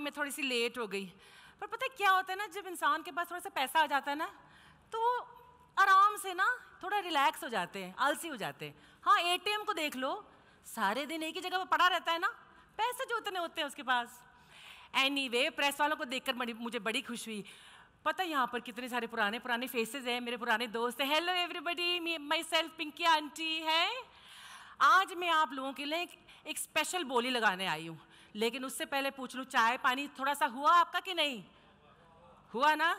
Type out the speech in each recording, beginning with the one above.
मैं थोड़ी सी लेट हो गई। पर पता है क्या होता है ना, जब इंसान के पास थोड़ा सा पैसा आ जाता है ना, तो वो आराम से ना थोड़ा रिलैक्स हो जाते हैं, आलसी हो जाते हैं। हाँ, एटीएम को देख लो, सारे दिन एक ही जगह पर पड़ा रहता है ना, पैसे जो उतने होते हैं उसके पास। एनीवे, प्रेस वालों को देखकर मुझे बड़ी खुशी हुई। पता है यहाँ पर कितने सारे पुराने पुराने फेसेस हैं, मेरे पुराने दोस्त हैं। Hello everybody, myself Pinky aunty है। आज मैं आप लोगों के लिए एक स्पेशल बोली लगाने आई हूँ, लेकिन उससे पहले पूछ लूँ, चाय पानी थोड़ा सा हुआ आपका कि नहीं हुआ ना?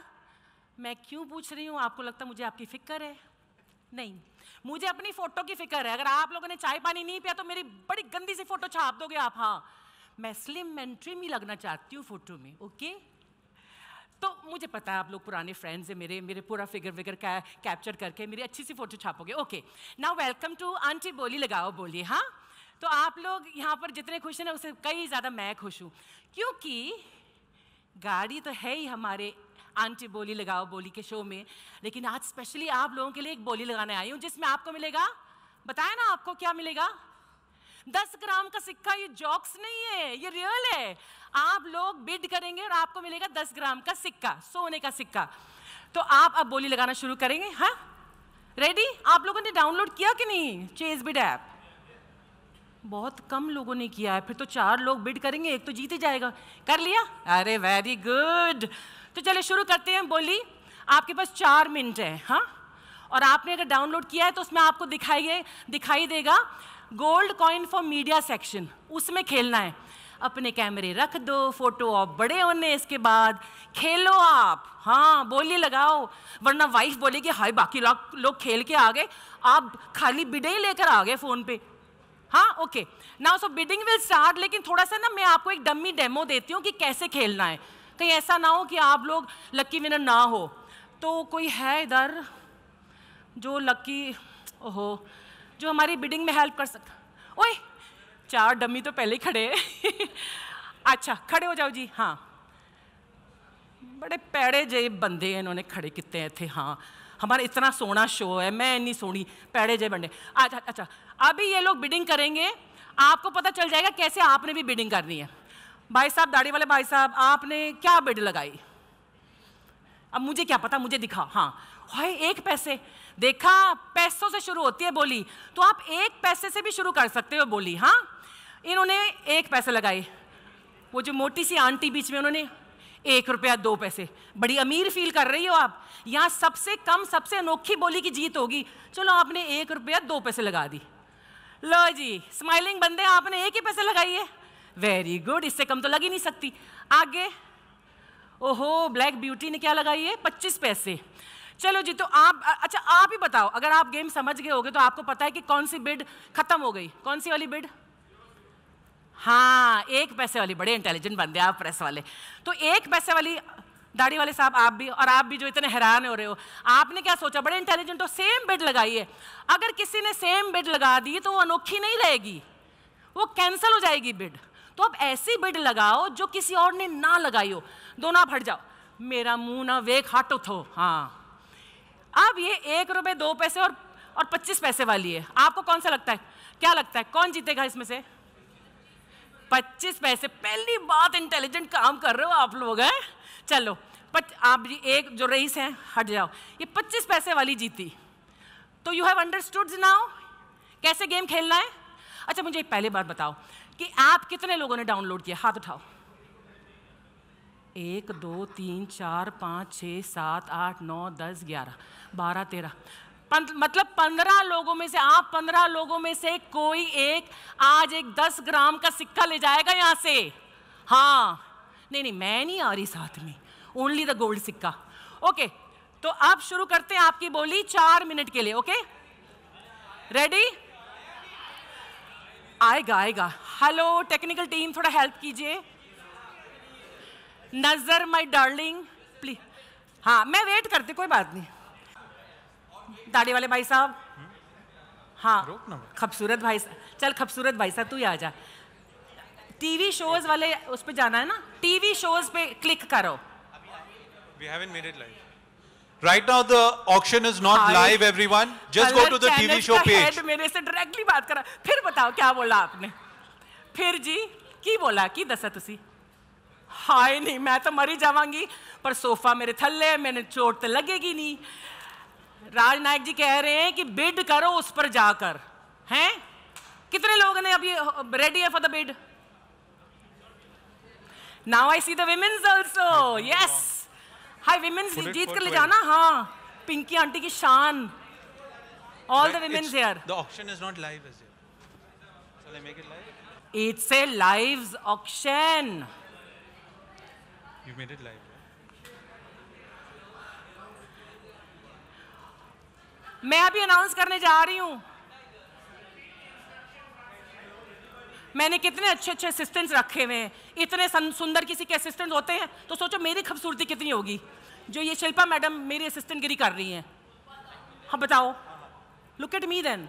मैं क्यों पूछ रही हूँ? आपको लगता मुझे आपकी फिक्र है? नहीं, मुझे अपनी फोटो की फिक्र है। अगर आप लोगों ने चाय पानी नहीं पिया तो मेरी बड़ी गंदी सी फोटो छाप दोगे आप। हाँ, मैं स्लिम एंड ट्रिम ही लगना चाहती हूँ फोटो में, ओके? तो मुझे पता है आप लोग पुराने फ्रेंड्स हैं मेरे पूरा फिगर विगर कैप्चर करके मेरी अच्छी सी फोटो छापोगे। Okay, now welcome to aunty बोली लगाओ बोली। हाँ, तो आप लोग यहाँ पर जितने खुश हैं ना, उससे कई ज़्यादा मैं खुश हूँ, क्योंकि गाड़ी तो है ही हमारे आंटी बोली लगाओ बोली के शो में, लेकिन आज स्पेशली आप लोगों के लिए एक बोली लगाने आई हूँ, जिसमें आपको मिलेगा, बताया ना आपको क्या मिलेगा? 10 ग्राम का सिक्का। ये जॉक्स नहीं है, ये रियल है। आप लोग बिड करेंगे और आपको मिलेगा 10 ग्राम का सिक्का, सोने का सिक्का। तो आप अब बोली लगाना शुरू करेंगे। हाँ, रेडी? आप लोगों ने डाउनलोड किया कि नहीं चेज बिड ऐप? बहुत कम लोगों ने किया है। फिर तो 4 लोग बिड करेंगे, एक तो जीत ही जाएगा। कर लिया? अरे वेरी गुड। तो चलिए शुरू करते हैं बोली। आपके पास 4 मिनट है। हाँ, और आपने अगर डाउनलोड किया है तो उसमें आपको दिखाई देगा gold coin for media section, उसमें खेलना है। अपने कैमरे रख दो, फोटो आप बड़े होने, इसके बाद खेलो आप। हाँ, बोली लगाओ, वरना वाइफ बोलेगी हाय बाकी लोग खेल के आ गए, आप खाली बिडे ही लेकर आ गए फोन पे। हाँ, okay, now so bidding will start. लेकिन थोड़ा सा ना मैं आपको एक डमी डेमो देती हूँ कि कैसे खेलना है, कहीं ऐसा ना हो कि आप लोग लकी विनर ना हो। तो कोई है इधर जो लकी, ओहो, जो हमारी बिडिंग में हेल्प कर सकता? ओए, 4 डमी तो पहले ही खड़े हैं। अच्छा, खड़े हो जाओ जी। हाँ, बड़े पैड़े जे बंदे हैं, इन्होंने खड़े कितने थे। हाँ, हमारा इतना सोना शो है, मैं इतनी सोनी, पैड़े जे बंदे। अच्छा, अभी ये लोग बिडिंग करेंगे, आपको पता चल जाएगा कैसे आपने भी बिडिंग करनी है। भाई साहब, दाढ़ी वाले भाई साहब, आपने क्या बिड लगाई? अब मुझे क्या पता, मुझे दिखा। हाँ, हाय 1 पैसे। देखा, पैसों से शुरू होती है बोली, तो आप 1 पैसे से भी शुरू कर सकते हो बोली। हाँ, इन्होंने 1 पैसे लगाए। वो जो मोटी सी आंटी बीच में, उन्होंने 1 रुपया 2 पैसे। बड़ी अमीर फील कर रही हो आप। यहाँ सबसे कम सबसे अनोखी बोली की जीत होगी। चलो, आपने 1 रुपया 2 पैसे लगा दी। लो जी, स्माइलिंग बंदे, आपने 1 ही पैसे लगाई है। वेरी गुड, इससे कम तो लग ही नहीं सकती। आगे, ओहो, ब्लैक ब्यूटी ने क्या लगाई है? 25 पैसे। चलो जी, तो आप, अच्छा आप ही बताओ, अगर आप गेम समझ गए होगे तो आपको पता है कि कौन सी बिड खत्म हो गई? कौन सी वाली बिड? हाँ, 1 पैसे वाली। बड़े इंटेलिजेंट बंदे आप प्रेस वाले। तो 1 पैसे वाली, दाढ़ी वाले साहब आप भी, और आप भी जो इतने हैरान हो रहे हो, आपने क्या सोचा? बड़े इंटेलिजेंट हो, सेम बिड लगाई है। अगर किसी ने सेम बिड लगा दी तो वो अनोखी नहीं रहेगी, वो कैंसिल हो जाएगी बिड। तो अब ऐसी बिड लगाओ जो किसी और ने ना लगाई हो। दोनों आप हट जाओ, मेरा मुंह ना वेख, हटो थो। हाँ, अब ये 1 रुपये 2 पैसे और 25 पैसे वाली है। आपको कौन सा लगता है? क्या लगता है कौन जीतेगा इसमें से? 25 पैसे। पहली बात, इंटेलिजेंट काम कर रहे हो आप लोग हैं। चलो, आप एक जो रईस हैं, हट जाओ। ये 25 पैसे वाली जीती। तो यू हैव अंडरस्टूड नाउ कैसे गेम खेलना है। अच्छा, मुझे एक पहले बात बताओ कि आप कितने लोगों ने डाउनलोड किया? हाथ उठाओ। 1 2 3 4 5 6 7 8 9 10 11 12 13, मतलब 15 लोगों में से, आप 15 लोगों में से कोई एक आज एक 10 ग्राम का सिक्का ले जाएगा यहां से। हाँ, नहीं, मैं नहीं आ रही साथ में, ओनली द गोल्ड सिक्का। ओके, तो अब शुरू करते हैं आपकी बोली 4 मिनट के लिए। Okay, ready? आएगा। हेलो टेक्निकल टीम, थोड़ा हेल्प कीजिए। नजर माय डार्लिंग प्लीज। हाँ, मैं वेट करती, कोई बात नहीं। दाढ़ी वाले भाई साहब, हाँ, खूबसूरत भाई साहब, चल खूबसूरत भाई साहब तू ही आ जा। टीवी शोज वाले उस पे जाना है ना, टीवी शोज पे क्लिक करो। We haven't made it live. Right now the auction is not live everyone. Just go to the TV show page. मेरे से डायरेक्टली बात करा। फिर बताओ क्या बोला आपने? फिर जी की बोला की दसा तुसी? हाय नहीं, मैं तो मरी जावांगी, पर सोफा मेरे थल्ले, मैंने चोट तो लगेगी नहीं। राजनायक जी कह रहे हैं कि बिड करो उस पर जाकर। हैं कितने लोगों ने अभी रेडी है for the bid? Now I see the women's also. Yes, hi women's, जीत कर ले जाना। हाँ, पिंकी आंटी की शान। All the women's here. The auction is not live as yet. Shall I make it live? It's a live auction. You made it live. Right? मैं अभी announce करने जा रही हूं। मैंने कितने अच्छे अच्छे असिस्टेंट्स रखे हुए हैं। इतने सुंदर किसी के असिस्टेंट होते हैं तो सोचो मेरी खूबसूरती कितनी होगी। जो ये शिल्पा मैडम मेरी असिस्टेंट गिरी कर रही हैं। हाँ बताओ, look at me then.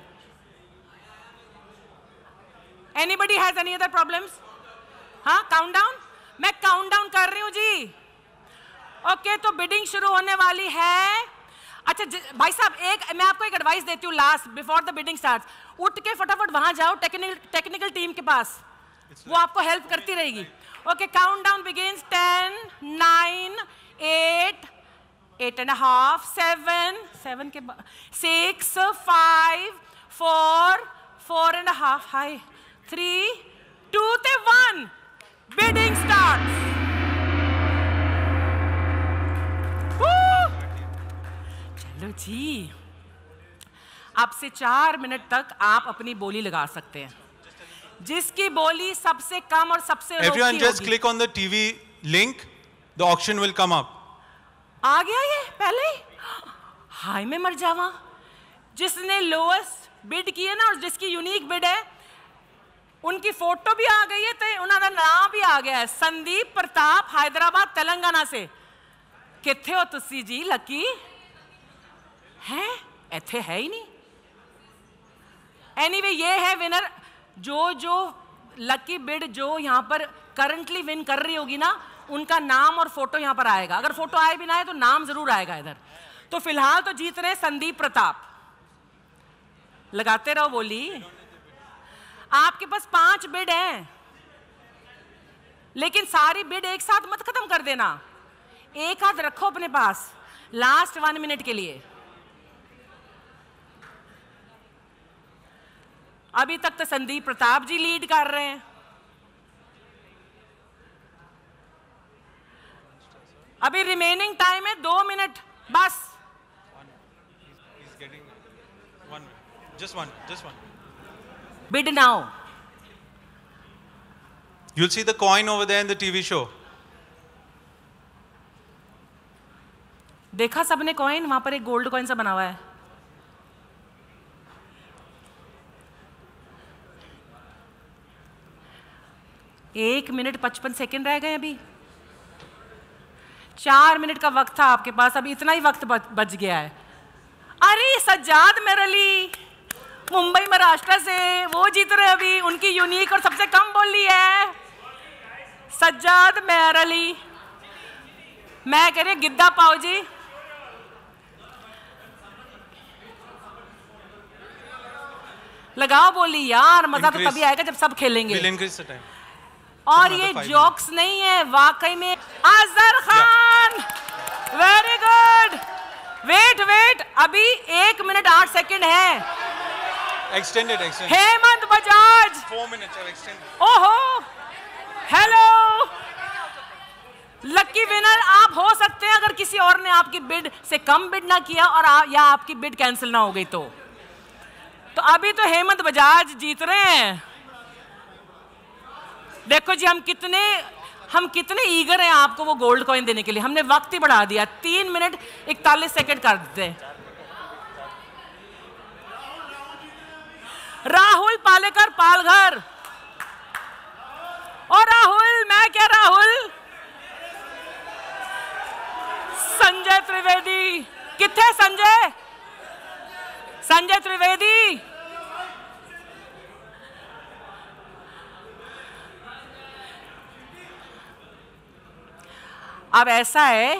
Anybody has any other problems? हाँ, काउंट डाउन, मैं काउंट डाउन कर रही हूँ जी। ओके, तो बिडिंग शुरू होने वाली है। अच्छा भाई साहब, मैं आपको एक एडवाइस देती हूँ last, before the bidding starts. उठ के फटाफट वहां जाओ टेक्निकल टीम के पास, वो आपको हेल्प करती रहेगी। Okay, count down begins. 10, 9, 8, 8.5, 7 के बाद 6, 5, 4, 4.5, हाय 3, 2 ते 1, बिडिंग स्टार्ट। चलो जी, अब से 4 मिनट तक आप अपनी बोली लगा सकते हैं। जिसकी बोली सबसे कम और सबसे Everyone just click on the TV link, the auction will come up. आ गया ये पहले ही? हाय मैं मर जावा। जिसने लोएस्ट बिड की है ना और जिसकी यूनिक बिड है, उनकी फोटो भी आ गई है, तो उन्होंने नाम भी आ गया है, संदीप प्रताप, हैदराबाद तेलंगाना से। किथे हो तुसी जी? लकी हैं? इथे है ही नहीं। एनीवे, ये है विनर। जो लकी बिड जो यहाँ पर करंटली विन कर रही होगी ना, उनका नाम और फोटो यहां पर आएगा। अगर फोटो आए भी ना आए तो नाम जरूर आएगा इधर। तो फिलहाल तो जीत रहे संदीप प्रताप। लगाते रहो बोली। आपके पास 5 बिड हैं, लेकिन सारी बिड एक साथ मत खत्म कर देना, एक हाथ रखो अपने पास लास्ट 1 मिनट के लिए। अभी तक तो संदीप प्रताप जी लीड कर रहे हैं। अभी रिमेनिंग टाइम है 2 मिनट बस। Just one. Bid now. You'll see the coin over there in the TV show. देखा सबने कॉइन? वहां पर एक गोल्ड कॉइन सा बना हुआ है। एक मिनट 55 सेकेंड रह गए अभी। 4 मिनट का वक्त था आपके पास, अभी इतना ही वक्त बच गया है। अरे सज्जाद मेरली मुंबई महाराष्ट्र से, वो जीत रहे अभी। उनकी यूनिक और सबसे कम बोली है सज्जाद मेरली। मैं कह रही गिद्दा पाओ जी। लगाओ बोली यार, मजा तो तभी आएगा जब सब खेलेंगे। और ये जोक्स नहीं है, वाकई में। Azhar Khan, very good. Wait, अभी 1 मिनट 8 सेकेंड है। Extended. Hemant Bajaj 4 minutes have extended. ओहो, हेलो। लकी विनर आप हो सकते हैं अगर किसी और ने आपकी बिड से कम बिड ना किया और या आपकी बिड कैंसिल ना हो गई तो अभी तो हेमंत बजाज जीत रहे हैं। देखो जी, हम कितने ईगर हैं आपको वो गोल्ड कॉइन देने के लिए। हमने वक्त ही बढ़ा दिया, 3 मिनट 41 सेकेंड कर देते। राहुल पालेकर पालघर। और राहुल, मैं क्या राहुल, संजय त्रिवेदी। किथे संजय त्रिवेदी। अब ऐसा है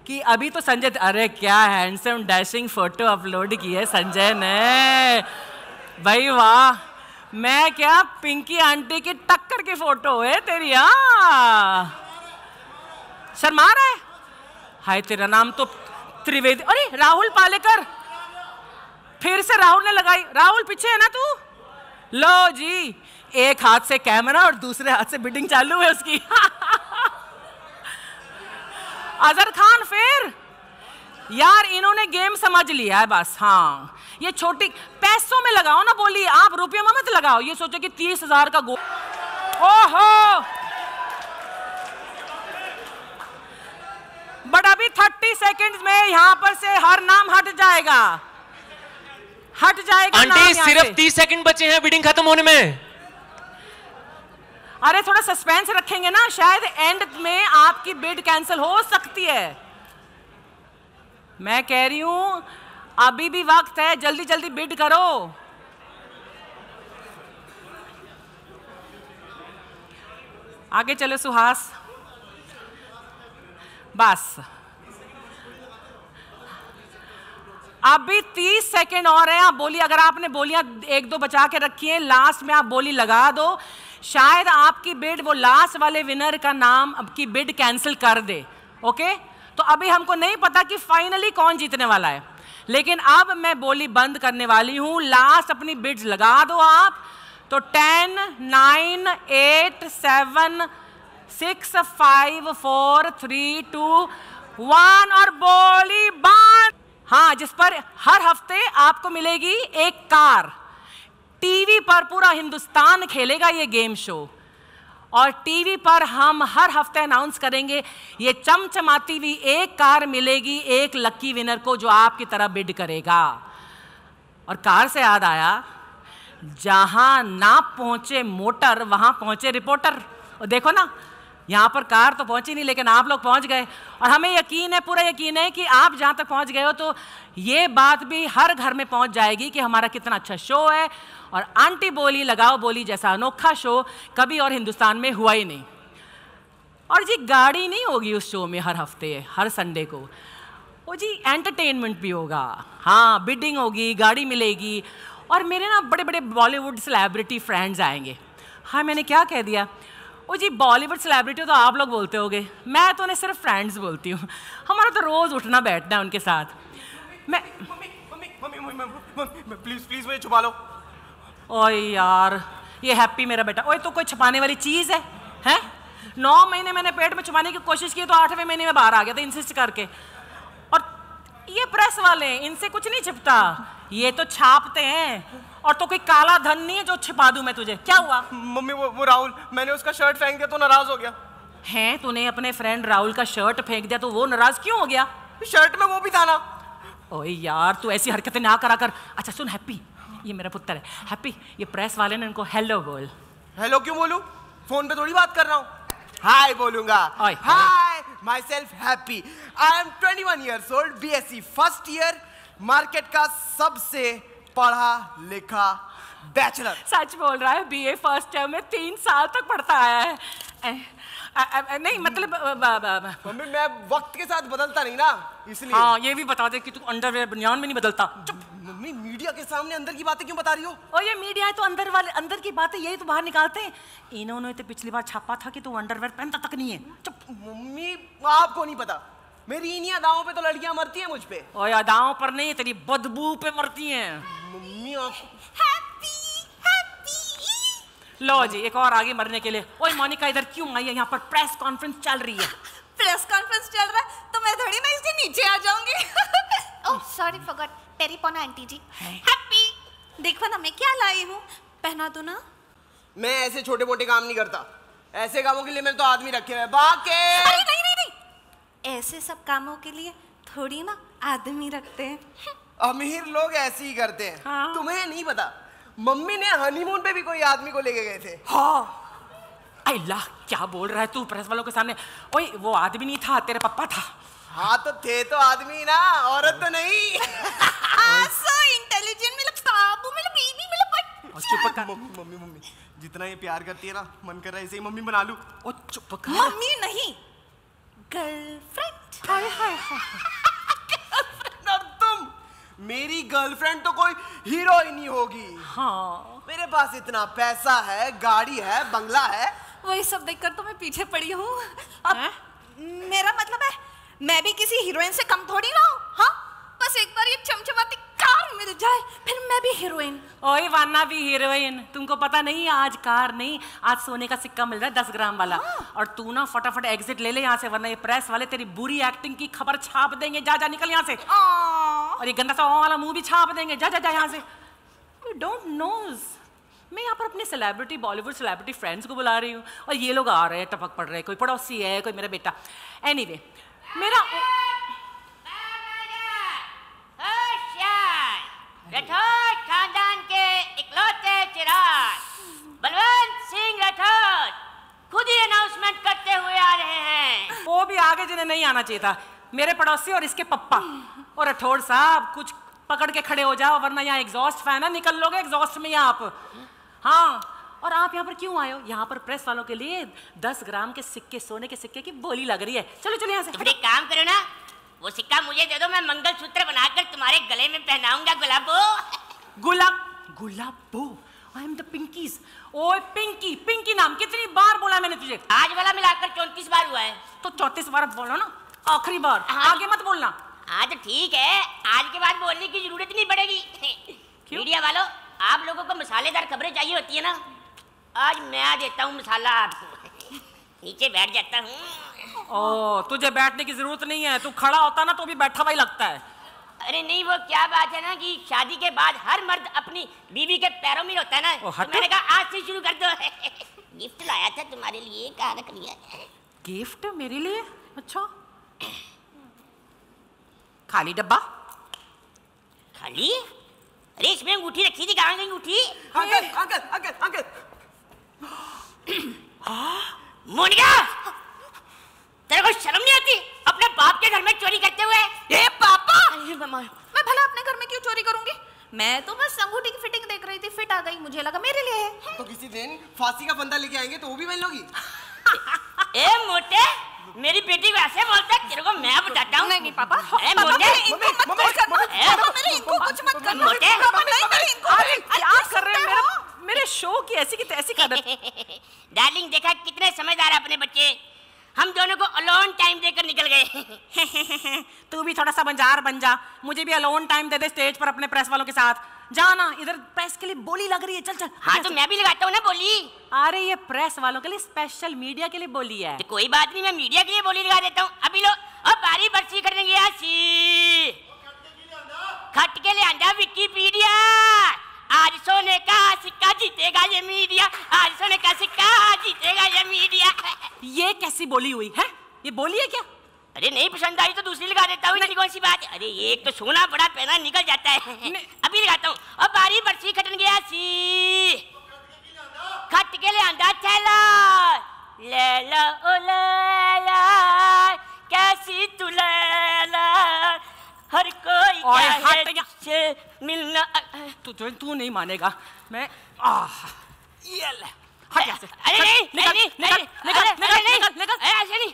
कि अभी तो संजय, अरे क्या हैंडसम डैशिंग फोटो अपलोड की है संजय ने, भाई वाह। मैं क्या, पिंकी आंटी की टक्कर की फोटो है तेरी। शर्मा रहा है? हाय तेरा नाम तो त्रिवेदी। अरे राहुल पालेकर, फिर से राहुल ने लगाई। राहुल पीछे है ना तू? लो जी, एक हाथ से कैमरा और दूसरे हाथ से बिडिंग चालू है उसकी। अजहर खान फिर यार इन्होंने गेम समझ लिया है बस। हाँ ये छोटी पैसों में लगाओ ना बोली, आप रुपयों में मत लगाओ। ये सोचो कि 30,000 का गोल। ओहो बट अभी 30 सेकंड्स में यहां पर से हर नाम हट जाएगा, हट जाएगा। आंटी सिर्फ 30 सेकंड बचे हैं बिडिंग खत्म होने में। अरे थोड़ा सस्पेंस रखेंगे ना, शायद एंड में आपकी बिड कैंसिल हो सकती है। मैं कह रही हूं अभी भी वक्त है, जल्दी जल्दी बिड करो। आगे चलो सुहास, बस अभी 30 सेकेंड और हैं। आप बोली, अगर आपने बोलियां 1-2 बचा के रखी हैं, लास्ट में आप बोली लगा दो, शायद आपकी बिड वो लास्ट वाले विनर का नाम अब की बिड कैंसिल कर दे। ओके, तो अभी हमको नहीं पता कि फाइनली कौन जीतने वाला है, लेकिन अब मैं बोली बंद करने वाली हूं। लास्ट अपनी बिड्स लगा दो आप। तो 10, 9, 8, 7, 6, 5, 4, 3, 2, 1 और बोली बंद। हाँ, जिस पर हर हफ्ते आपको मिलेगी एक कार। टीवी पर पूरा हिंदुस्तान खेलेगा ये गेम शो, और टीवी पर हम हर हफ्ते अनाउंस करेंगे ये चमचमाती हुई एक कार मिलेगी एक लकी विनर को जो आपकी तरह बिड करेगा। और कार से याद आया, जहां ना पहुंचे मोटर वहां पहुंचे रिपोर्टर। और देखो ना, यहाँ पर कार तो पहुंची नहीं, लेकिन आप लोग पहुंच गए। और हमें यकीन है, पूरा यकीन है कि आप जहाँ तक पहुंच गए हो तो ये बात भी हर घर में पहुंच जाएगी कि हमारा कितना अच्छा शो है। और आंटी बोली लगाओ बोली जैसा अनोखा शो कभी और हिंदुस्तान में हुआ ही नहीं। और जी गाड़ी नहीं होगी उस शो में हर हफ्ते, हर संडे को। वो जी एंटरटेनमेंट भी होगा। हाँ, बिडिंग होगी, गाड़ी मिलेगी, और मेरे ना बड़े बड़े बॉलीवुड सेलिब्रिटी फ्रेंड्स आएंगे। हाँ, मैंने क्या कह दिया? ओ जी, बॉलीवुड सेलिब्रिटी तो आप लोग बोलते होगे, मैं तो उन्हें सिर्फ फ्रेंड्स बोलती हूँ। हमारा तो रोज उठना बैठना है उनके साथ। मैं प्लीज मुझे छुपा लो। ओए यार, ये हैप्पी मेरा बेटा, ओए तो कोई छुपाने वाली चीज है? हैं? 9 महीने मैंने पेट में छुपाने की कोशिश की तो 8वें महीने में बाहर आ गया था इंसिस्ट करके। और ये प्रेस वाले, इनसे कुछ नहीं छिपता, ये तो छापते हैं। और तो कोई काला धन नहीं है जो छिपा दूं मैं तुझे। क्या हुआ? मम्मी वो राहुल, मैंने उसका शर्ट फेंक दिया तो नाराज हो गया। हैं, तूने अपने फ्रेंड राहुल का शर्ट फेंक दिया तो वो नाराज क्यों हो गया? शर्ट में वो भी था ना। ओए यार, तू ऐसी हरकतें ना करा कर। अच्छा सुन हैप्पी, ये मेरा पुत्र है हैप्पी, ये प्रेस वाले ने इनको हेलो बोल। हेलो क्यों बोलूं? फोन पे थोड़ी बात कर रहा हूँ। हाय बोलूंगा। Hi, my self Happy, I am 21 years old, BSc first year, market का सबसे पढ़ा लिखा बैचलर। सच बोल रहा है, BA फर्स्ट ईयर में 3 साल तक पढ़ता आया है। नहीं मतलब मम्मी मैं वक्त के साथ बदलता नहीं ना, इसलिए। हाँ, ये भी बता दे कि तू अंडरवेयर बनियान में नहीं बदलता। चुप। मम्मी मीडिया के सामने अंदर की बातें क्यों बता रही हो? और ये मीडिया है तो अंदर की बातें यही तो बाहर निकालते हैं। इन्होंने तो पिछली बार छापा था कि तू अंडरवेयर पहनता तक नहीं है। चुप। मम्मी आपको नहीं पता, मेरी इन्हीं अदाओं पे तो लड़कियां मरती हैं मुझ पे। और अदाओं पर नहीं, तेरी बदबू पे मरती हैं। मम्मी आप लो जी, एक और आगे मरने के लिए। ओए मोनिका, इधर क्यों आई है? यहाँ पर प्रेस कॉन्फ्रेंस चल रही है। प्रेस कॉन्फ्रेंस चल रहा है तो मैं थोड़ी ना इसके नीचे आ जाऊंगी। Oh sorry forgot, telephone aunty ji. Happy, देखो ना मैं क्या लाई हूँ, पहना दो ना। मैं ऐसे छोटे मोटे काम नहीं करता, ऐसे कामों के लिए मैंने तो आदमी रखे हुए। बाके अरे नहीं, ऐसे सब कामों के लिए थोड़ी ना आदमी रखते हैं। अमीर लोग ऐसे ही करते हैं। हाँ। तुम्हें नहीं पता, मम्मी ने हनीमून पे भी कोई आदमी को लेके गए थे। हाँ। अल्लाह, क्या बोल रहा है तू प्रेस वालों के सामने? ओए वो आदमी नहीं था, तेरे पापा था। हाँ तो थे तो आदमी ना, औरत तो नहीं। सो इंटेलिजेंट, मेरा बाबू, मेरा बेबी, मेरा बच्चा। चुप कर। मम्मी जितना ये प्यार करती है ना, मन कर रहा है इसे ही मम्मी बना लूं। ओ चुप कर। मम्मी नहीं, गर्लफ्रेंड। हाय हाय हाय। और तुम, मेरी गर्लफ्रेंड तो कोई हीरो ही नहीं होगी। हाँ, मेरे पास इतना पैसा है, गाड़ी है, बंगला है। वही सब देखकर तो मैं पीछे पड़ी हूँ। मेरा मतलब है मैं भी किसी हीरोइन से कम थोड़ी ना हूँ। हाँ, बस एक बार ये चमचमाती कार मिल जाए फिर मैं भी हीरोइन। ओए वाना भी हीरोइन, तुमको पता नहीं आज कार नहीं, आज सोने का सिक्का मिल रहा है 10 ग्राम वाला। और तू ना फटाफट एग्जिट ले ले यहाँ से, वरना ये प्रेस वाले तेरी बुरी एक्टिंग की खबर छाप देंगे। जा जा निकल यहाँ से। और ये गंदा सा वाला मुंह भी छाप देंगे। जा जा जा यहाँ से। यू डोंट नोज, मैं यहाँ पर अपने सेलिब्रिटी, बॉलीवुड सेलिब्रिटी फ्रेंड्स को बुला रही हूँ और ये लोग आ रहे हैं, टपक पड़ रहे हैं। कोई पड़ोसी है, कोई मेरा बेटा। एनीवे, मेरा राठौर खानदान के इकलौते चिराग बलवंत सिंह राठौर खुद ही अनाउंसमेंट करते हुए आ रहे हैं। वो भी आगे जिन्हें नहीं आना चाहिए था, मेरे पड़ोसी और इसके पप्पा। और राठौर साहब कुछ पकड़ के खड़े हो जाओ, वरना यहाँ एग्जॉस्ट फैन है, निकल लोगे एग्जॉस्ट में यहाँ आप। हाँ, और आप यहाँ पर क्यों आए हो? यहाँ पर प्रेस वालों के लिए 10 ग्राम के सिक्के, सोने के सिक्के की बोली लग रही है। चलो चलो यहाँ से। तो एक काम करो ना, वो सिक्का मुझे दे दो, मैं मंगलसूत्र बनाकर तुम्हारे गले में पहनाऊंगा। गुलाबो गुलाबो, आई एम द पिंकीज। ओए पिंकी, पिंकी नाम कितनी बार बोला मैंने तुझे? आज वाला मिलाकर 34 बार हुआ है। तो 34 बार बोलो ना, आखिरी बार। आगे मत बोलना। हाँ तो ठीक है, आज के बाद बोलने की जरूरत नहीं पड़ेगी। मीडिया वालों, आप लोगों को मसालेदार खबरें चाहिए होती है ना, आज मैं देता हूँ मसाला आपको। नीचे बैठ जाता हूँ। ओ, तुझे बैठने की जरूरत नहीं है, तू खड़ा होता ना तो भी बैठा हुआ ही लगता है। अरे नहीं, वो क्या बात है ना कि शादी के बाद हर मर्द अपनी बीवी के पैरों में होता है ना। तो मैंने कहा आज से शुरू कर दो। गिफ्ट लाया था तुम्हारे लिए, कहाँ रख लिया? गिफ्ट मेरे लिए? अच्छा, खाली डब्बा? खाली? अरे इसमें अंगूठी रखी थी, कहाँ गई अंगूठी? Uncle uncle uncle uncle. Monica, तेरे को शर्म नहीं आती अपने बाप के घर में चोरी करते हुए? ए पापा, मैं भला अपने घर में क्यों चोरी करूंगी? मैं तो बस अंगूठी की फिटिंग देख रही थी, फिट आ गई, मुझे लगा मेरे लिए है। तो किसी दिन फांसी का फंदा लेके आएंगे तो वो भी पहन लोगी? ए मोटे, मेरी बेटी को ऐसे बोलता है, तेरे को मैं बताता हूँ। नहीं पापा, ए मोटे, इनको कुछ मत करना। मोटे, अरे क्या कर रहे हैं? मेरे शो की ऐसी की तैसी कर रहे। डार्लिंग, देखा कितने समझदार है अपने बच्चे। हम दोनों को अलोन टाइम देकर निकल गए। तू भी थोड़ा सा बंजार बन जा, मुझे भी अलोन टाइम दे दे स्टेज पर अपने प्रेस वालों के साथ। जाना, इधर प्रेस के लिए बोली लग रही है। चल चल। हाँ तो मैं भी लगाता हूँ ना बोली। अरे ये प्रेस वालों के लिए स्पेशल, मीडिया के लिए बोली है। तो कोई बात नहीं, मैं मीडिया के लिए बोली लगा देता हूँ। अभी लो, अब बारी बरसी करने गया सी खट के ले आंदा विकिपीडिया। आज सोने का सिक्का जीतेगा ये मीडिया, आज सोने का सिक्का जीतेगा ये मीडिया। ये कैसी बोली हुई है? ये बोली है क्या? अरे नहीं पसंद आई तो दूसरी लगा देता हूँ, इतनी कौन सी बात है। अरे एक तो सोना बड़ा पहना निकल जाता है। अभी लगाता हूँ। अब बारी बरसी खटन गया सी खट के ले आंदा थैला। ले ला ओ ले ला, कैसी तू ले ला, हर कोई से मिलना। तू नहीं मानेगा। मैं ये ले, हट यहाँ से। अरे नहीं, निकल नहीं, निकल निकल निकल निकल। ऐसे नहीं।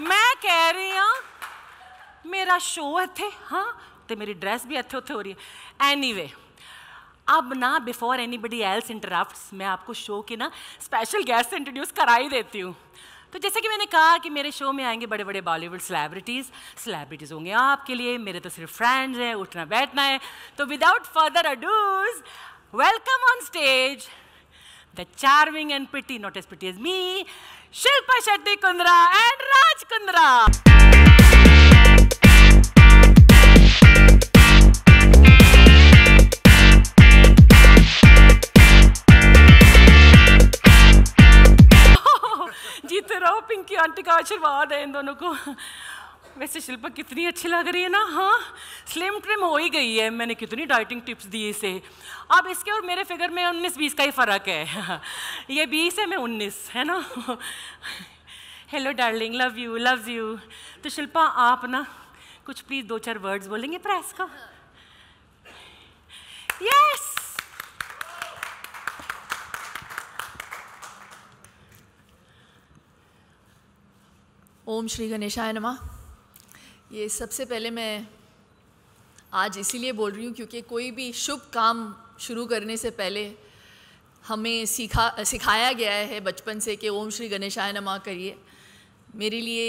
मैं कह रही हूँ मेरा शो है थे, हाँ तो मेरी ड्रेस भी अच्छे हो रही है। एनीवे, अब ना बिफोर एनीबडी एल्स इंटरप्ट्स, मैं आपको शो के ना स्पेशल गेस्ट इंट्रोड्यूस करा ही देती हूँ। तो जैसे कि मैंने कहा कि मेरे शो में आएंगे बड़े बड़े बॉलीवुड सेलिब्रिटीज़ होंगे आपके लिए, मेरे तो सिर्फ फ्रेंड्स हैं, उठना बैठना है। तो without further ado, welcome on stage the charming and pretty, not as pretty as me, Shilpa Shetty Kundra and Raj Kundra. जीते रहो, पिंकी आंटी का आशीर्वाद है इन दोनों को। वैसे शिल्पा कितनी अच्छी लग रही है ना। हाँ, स्लिम ट्रिम हो ही गई है, मैंने कितनी डाइटिंग टिप्स दी इसे। अब इसके और मेरे फिगर में 19-20 का ही फ़र्क है। ये 20 है, मैं 19, है ना। Hello darling, love you loves you. तो शिल्पा आप ना कुछ प्लीज़ 2-4 वर्ड्स बोलेंगे प्रेस का? यस। ओम श्री गणेशाय नमः। ये सबसे पहले मैं आज इसीलिए बोल रही हूँ क्योंकि कोई भी शुभ काम शुरू करने से पहले हमें सिखाया गया है बचपन से कि ओम श्री गणेशाय नमः करिए। मेरे लिए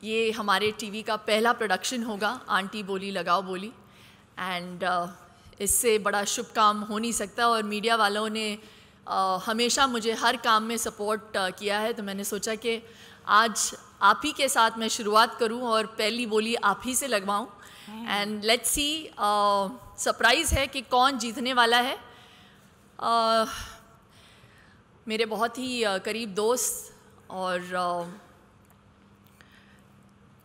ये हमारे टीवी का पहला प्रोडक्शन होगा, आंटी बोली लगाओ बोली, एंड इससे बड़ा शुभ काम हो नहीं सकता। और मीडिया वालों ने हमेशा मुझे हर काम में सपोर्ट किया है, तो मैंने सोचा कि आज आप ही के साथ मैं शुरुआत करूं और पहली बोली आप ही से लगवाऊं। एंड लेट्स सी, सरप्राइज़ है कि कौन जीतने वाला है। मेरे बहुत ही करीब दोस्त, और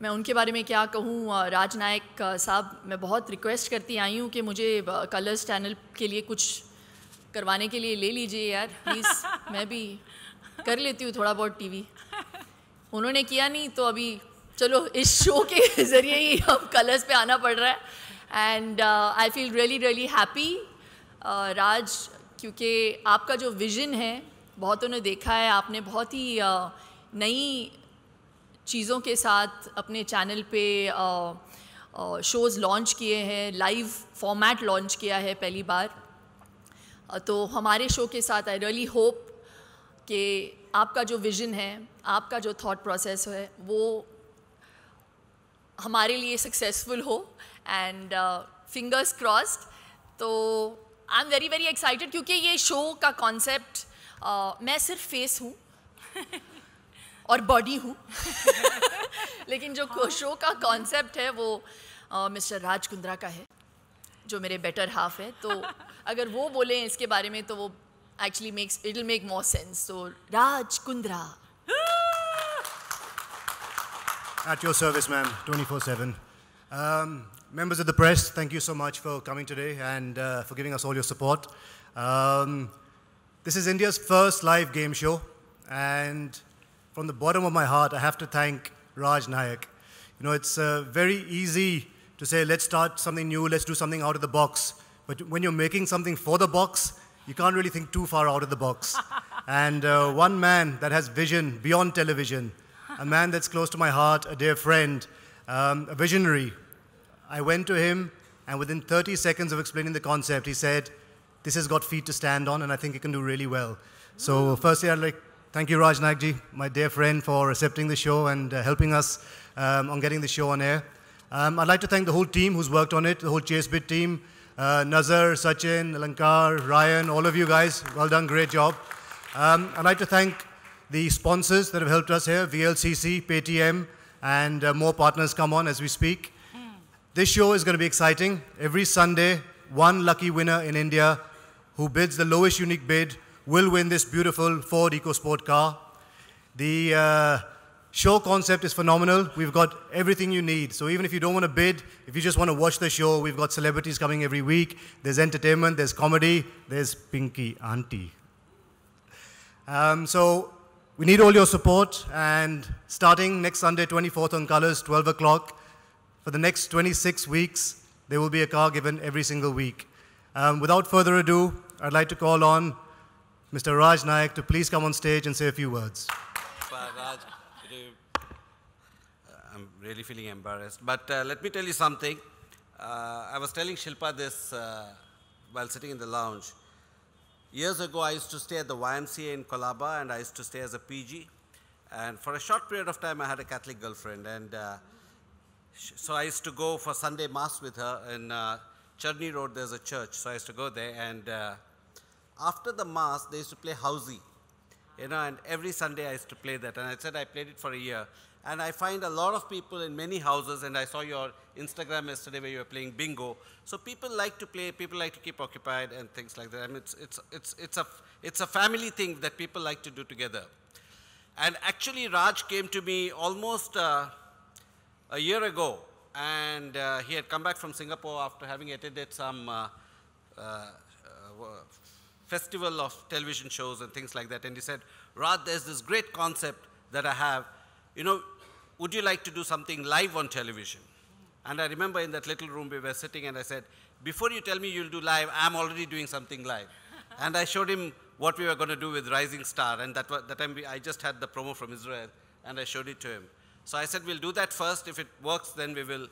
मैं उनके बारे में क्या कहूँ, राज नायक साहब, मैं बहुत रिक्वेस्ट करती आई हूँ कि मुझे कलर्स चैनल के लिए कुछ करवाने के लिए ले लीजिए यार प्लीज़। मैं भी कर लेती हूँ थोड़ा बहुत टीवी, उन्होंने किया नहीं तो अभी चलो इस शो के ज़रिए ही अब कलर्स पे आना पड़ रहा है। And I feel really really happy Raj, क्योंकि आपका जो विज़न है बहुतों ने देखा है, आपने बहुत ही नई चीज़ों के साथ अपने चैनल पे शोज़ लॉन्च किए हैं, लाइव फॉर्मेट लॉन्च किया है पहली बार। तो हमारे शो के साथ आई रियली होप कि आपका जो विज़न है, आपका जो थॉट प्रोसेस है, वो हमारे लिए सक्सेसफुल हो, एंड फिंगर्स क्रॉस्ड। तो I am very very excited, क्योंकि ये शो का कॉन्सेप्ट, मैं सिर्फ फेस हूँ और बॉडी हूँ लेकिन जो शो का कॉन्सेप्ट है वो मिस्टर राज कुंद्रा का है, जो मेरे बेटर हाफ है। तो अगर वो बोलें इसके बारे में तो वो actually it'll make more sense. So Raj Kundra. At your service, ma'am, 24/7. Members of the press, thank you so much for coming today and for giving us all your support. This is India's first live game show, and from the bottom of my heart, I have to thank Raj Nayak. You know, it's very easy to say, let's start something new, let's do something out of the box. But when you're making something for the box, you can't really think too far out of the box. And one man that has vision beyond television, a man that's close to my heart, a dear friend, a visionary. I went to him, and within 30 seconds of explaining the concept, he said, this has got feet to stand on, and I think it can do really well. So firstly, I'd like thank you, Raj Nayak ji, my dear friend, for accepting the show and helping us on getting the show on air. I'd like to thank the whole team who's worked on it, the whole Chasebit team, Nazar, Sachin, Alankar, Ryan, all of you guys, well done, great job. I'd like to thank the sponsors that have helped us here, VLCC, Paytm, and more partners come on as we speak. This show is going to be exciting. Every Sunday, one lucky winner in India who bids the lowest unique bid will win this beautiful Ford EcoSport car. The show concept is phenomenal. We've got everything you need. So even if you don't want to bid, if you just want to watch the show, we've got celebrities coming every week. There's entertainment, there's comedy, there's Pinky Auntie. So we need all your support. And starting next Sunday, 24th on Colors, 12 o'clock, for the next 26 weeks, there will be a car given every single week. Without further ado, I'd like to call on Mr. Raj Nayak to please come on stage and say a few words. Raj, I'm really feeling embarrassed, but let me tell you something. I was telling Shilpa this while sitting in the lounge. Years ago, I used to stay at the YMCA in Colaba, and I used to stay as a PG. And for a short period of time, I had a Catholic girlfriend, and so I used to go for Sunday Mass with her. In Churni Road, there's a church, so I used to go there, and after the Mass, they used to play Housey, you know, and every Sunday I used to play that, and I said I played it for a year. And I find a lot of people in many houses, and I saw your Instagram yesterday where you were playing bingo. So people like to play, people like to keep occupied and things like that. I mean, it's a family thing that people like to do together. And actually, Raj came to me almost a year ago, and he had come back from Singapore after having attended some festival of television shows and things like that. And he said, Raj, there's this great concept that I have. You know, would you like to do something live on television? And I remember in that little room we were sitting, and I said, before you tell me you'll do live, I'm already doing something live. And I showed him what we were going to do with Rising Star, and that time I just had the promo from Israel, and I showed it to him. So I said, we'll do that first. If it works, then we will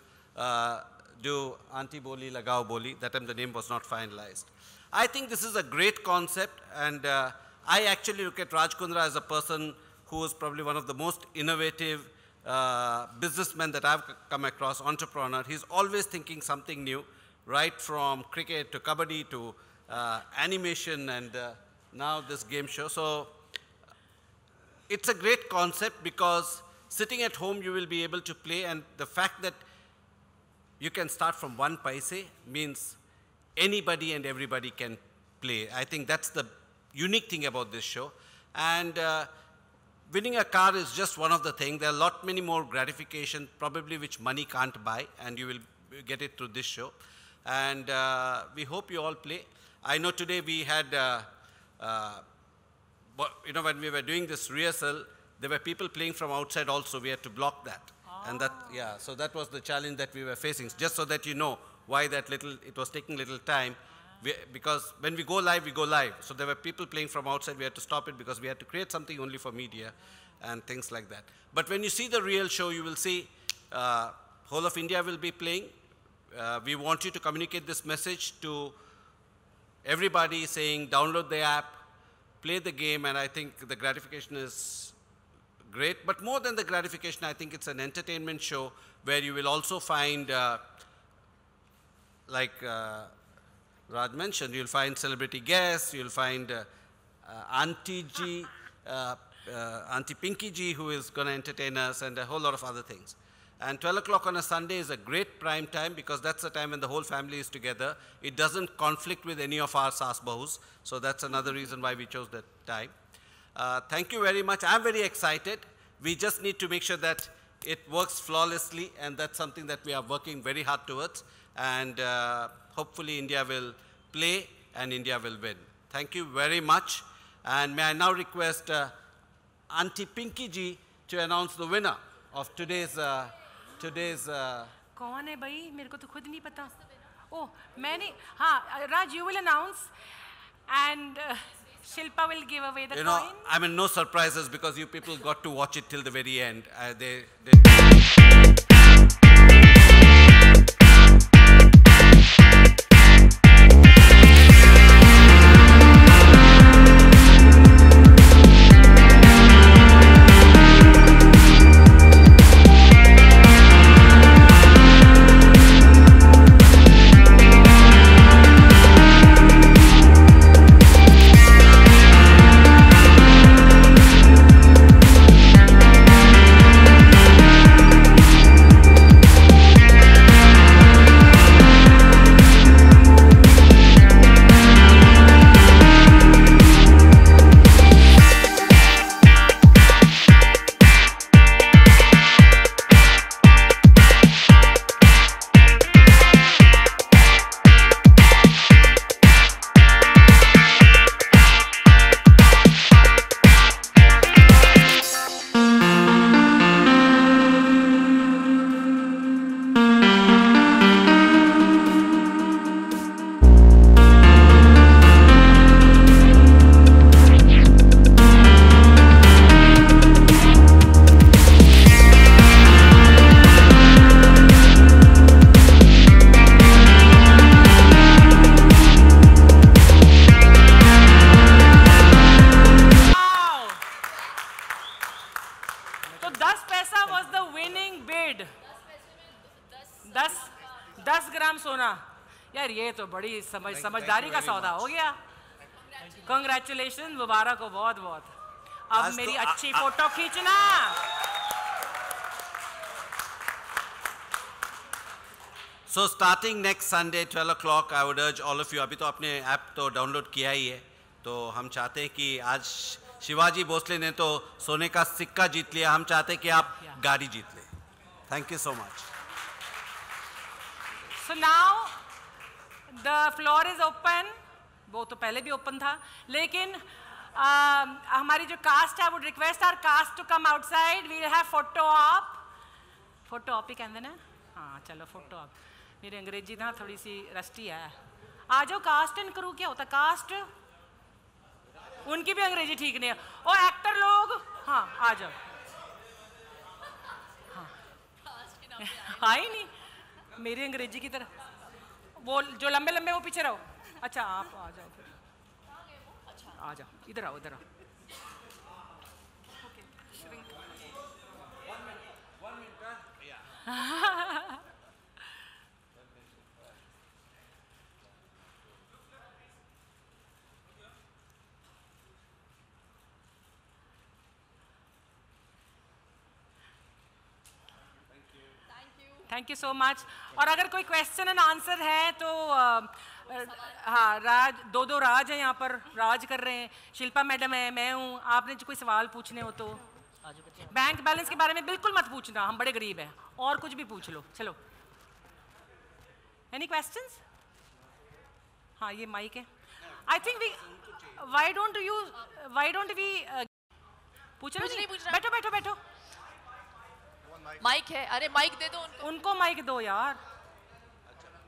do Auntie Boli, Lagao Boli. That time the name was not finalized. I think this is a great concept, and I actually look at Raj Kundra as a person who is probably one of the most innovative businessmen that I've come across, entrepreneur. He's always thinking something new, right from cricket to kabaddi to animation and now this game show. So it's a great concept because sitting at home you will be able to play, and the fact that you can start from 1 paise means anybody and everybody can play. I think that's the unique thing about this show. And winning a car is just one of the things. There are a lot many more gratification, probably which money can't buy, and you will get it through this show. And we hope you all play. I know today we had, you know, when we were doing this rehearsal, there were people playing from outside also. We had to block that. And that, yeah, so that was the challenge that we were facing. Just so that you know why that little, it was taking little time. Because when we go live, we go live. So there were people playing from outside. We had to stop it because we had to create something only for media and things like that. But when you see the real show, you will see whole of India will be playing. We want you to communicate this message to everybody, saying download the app, play the game, and I think the gratification is great. But more than the gratification, I think it's an entertainment show where you will also find, like Raj mentioned, you'll find celebrity guests, you'll find Auntie G, Auntie Pinky G, who is going to entertain us, and a whole lot of other things. And 12 o'clock on a Sunday is a great prime time because that's the time when the whole family is together. It doesn't conflict with any of our Saas Bahus, so that's another reason why we chose that time. Thank you very much. I'm very excited. We just need to make sure that it works flawlessly, and that's something that we are working very hard towards. And hopefully India will play and India will win. Thank you very much. And may I now request Auntie Pinky Ji to announce the winner of today's कौन है भाई? मेरे को तो खुद नहीं पता. Oh, मैंने, हाँ, Raj, you will announce, and Shilpa will give away the coin. I mean, no surprises because you people got to watch it till the very end. बड़ी समझदारी का सौदा हो गया. Congratulations, मुबारक हो बहुत बहुत. अब मेरी अच्छी फोटो खींचना. So starting next Sunday 12 o'clock, I would urge all of you. अभी तो आपने ऐप तो डाउनलोड किया ही है, तो हम चाहते हैं कि आज शिवाजी भोसले ने तो सोने का सिक्का जीत लिया, हम चाहते हैं कि आप गाड़ी जीत लें. Thank you so much. So now the floor is open. वो तो पहले भी ओपन था, लेकिन हमारी जो कास्ट है, I would request our cast to come outside. We will have photo op. Photo op ही कहते ना? हाँ, चलो photo op. मेरी अंग्रेजी ना थोड़ी सी रस्टी है. आ जाओ, कास्ट एंड क्रू क्या होता? कास्ट, उनकी भी अंग्रेजी ठीक नहीं है. ओ एक्टर लोग, हाँ आ जाओ. हाँ, ही नहीं. मेरी अंग्रेजी की तरह वो जो लंबे लंबे वो पीछे रहो। अच्छा आप आ जाओ फिर, आ जाओ इधर आओ, इधर आओ। Thank you so much. और अगर कोई क्वेश्चन एंड आंसर है तो हाँ, राज दो राज हैं यहाँ पर, राज कर रहे हैं, शिल्पा मैडम है, मैं हूँ। आपने जो कोई सवाल पूछने हो तो बैंक बैलेंस के बारे में बिल्कुल मत पूछना, हम बड़े गरीब हैं, और कुछ भी पूछ लो। चलो, एनी क्वेश्चंस? हाँ ये माइक है। I think we why don't we पूछ रहे? बैठो बैठो बैठो। माइक है, अरे माइक दे दो उनको माइक दो यार।